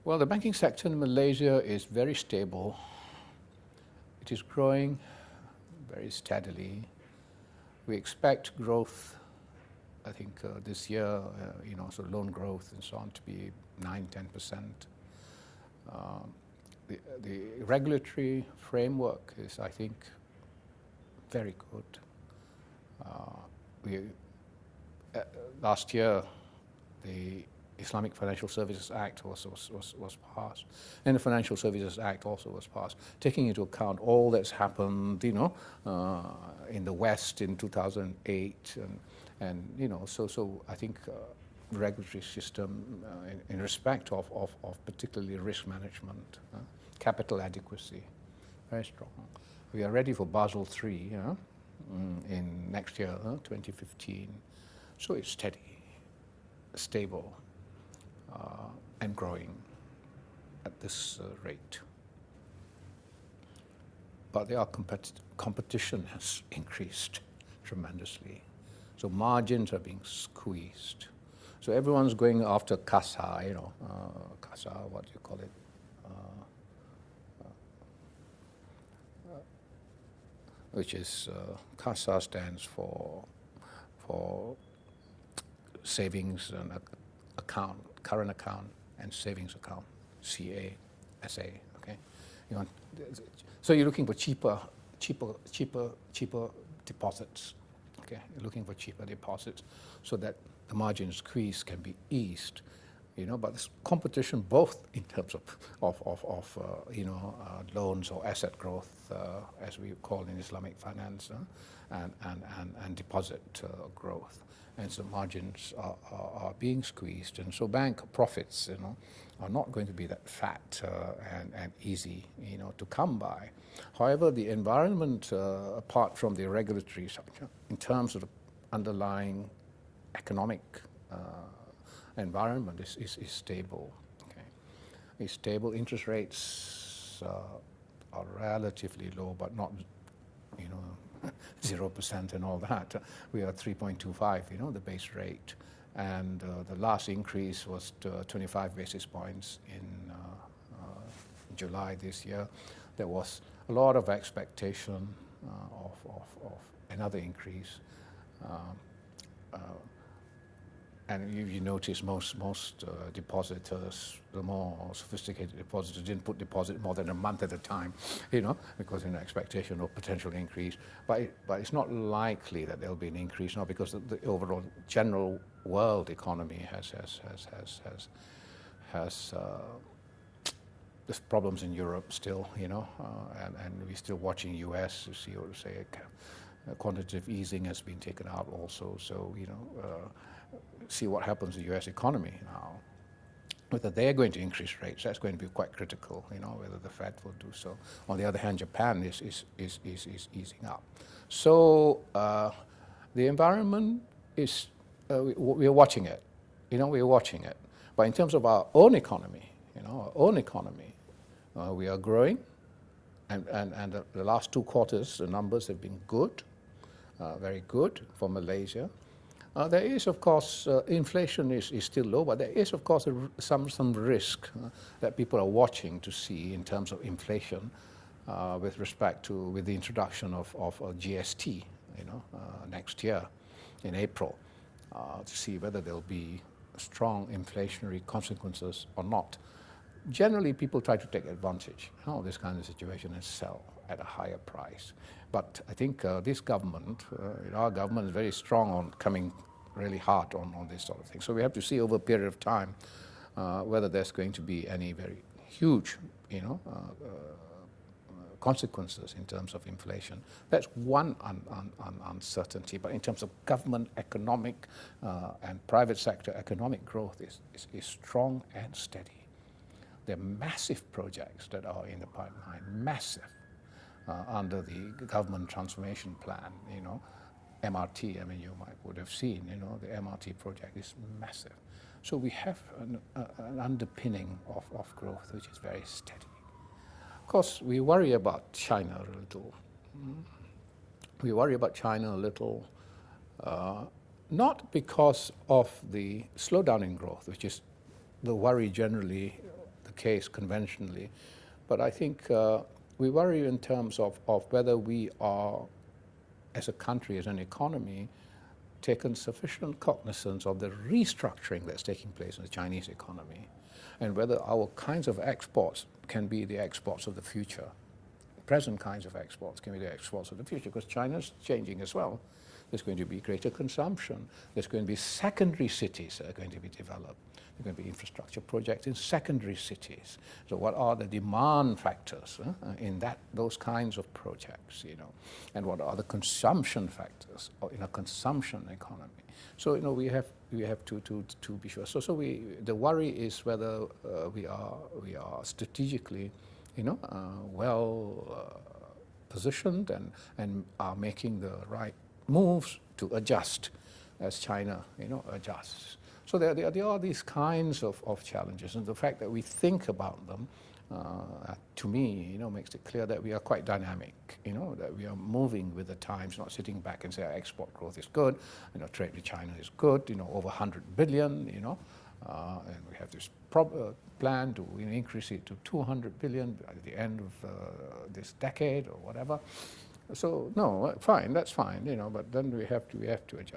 Well, the banking sector in Malaysia is very stable. It is growing very steadily. We expect growth, I think this year, so loan growth and so on to be 9–10%. The regulatory framework is, I think, very good. Last year, the Islamic Financial Services Act was passed, and the Financial Services Act also was passed, taking into account all that's happened, in the West in 2008, so I think regulatory system in respect of particularly risk management, capital adequacy, very strong. We are ready for Basel III in next year, 2015. So it's steady, stable, and growing at this rate. But the competition has increased tremendously. So margins are being squeezed. So everyone's going after CASA, CASA, what do you call it? Which is, CASA stands for savings and account, current account and savings account, CASA, okay? So you're looking for cheaper deposits, okay? You're looking for cheaper deposits so that the margin squeeze can be eased, but this competition both in terms of loans or asset growth, as we call in Islamic finance, and deposit growth. And so margins are being squeezed, and so bank profits, are not going to be that fat and easy, to come by. However, the environment, apart from the regulatory structure, in terms of the underlying economic environment, is stable. Okay, is stable. Interest rates are relatively low, but not, 0% and all that. We are 3.25, the base rate, and the last increase was 25 basis points in July this year. There was a lot of expectation of another increase, and you notice most depositors, the more sophisticated depositors, didn't put deposit more than a month at a time, because in expectation of potential increase. But it's not likely that there'll be an increase now, because the overall general world economy has there's problems in Europe still, and we're still watching US to see, or say, quantitative easing has been taken out also. So see what happens to the US economy now. Whether they're going to increase rates, that's going to be quite critical, whether the Fed will do so. On the other hand, Japan is easing up. So the environment is, we're watching it, we're watching it. But in terms of our own economy, we are growing, and the last 2 quarters, the numbers have been good, very good for Malaysia. There is, of course, inflation is still low, but there is, of course, some risk that people are watching to see in terms of inflation with the introduction of GST, next year in April, to see whether there'll be strong inflationary consequences or not. Generally, people try to take advantage of this kind of situation and sell at a higher price. But I think this government, our government, is very strong on coming really hard on this sort of thing. So we have to see over a period of time whether there's going to be any very huge, consequences in terms of inflation. That's one uncertainty. But in terms of government economic and private sector economic growth is strong and steady. There are massive projects that are in the pipeline, massive, under the government transformation plan, MRT, you would have seen, the MRT project is massive. So we have an underpinning of growth which is very steady. Of course, we worry about China a little. We worry about China a little, not because of the slowdown in growth, which is the worry generally, the case conventionally. But I think we worry in terms of whether we are, as a country, as an economy, taken sufficient cognizance of the restructuring that's taking place in the Chinese economy, and whether our kinds of exports can be the exports of the future. Present kinds of exports can be the exports of the future, because China's changing as well. There's going to be greater consumption. There's going to be secondary cities that are going to be developed. There are going to be infrastructure projects in secondary cities. So what are the demand factors in those kinds of projects, and what are the consumption factors in a consumption economy? So we have to be sure. So the worry is whether we are strategically well positioned and are making the right moves to adjust as China adjusts. So there are these kinds of challenges, and the fact that we think about them, to me, makes it clear that we are quite dynamic, that we are moving with the times, not sitting back and say our export growth is good, trade with China is good, over 100 billion, and we have this plan to increase it to 200 billion at the end of this decade or whatever. So no, fine, that's fine, but then we have to adjust.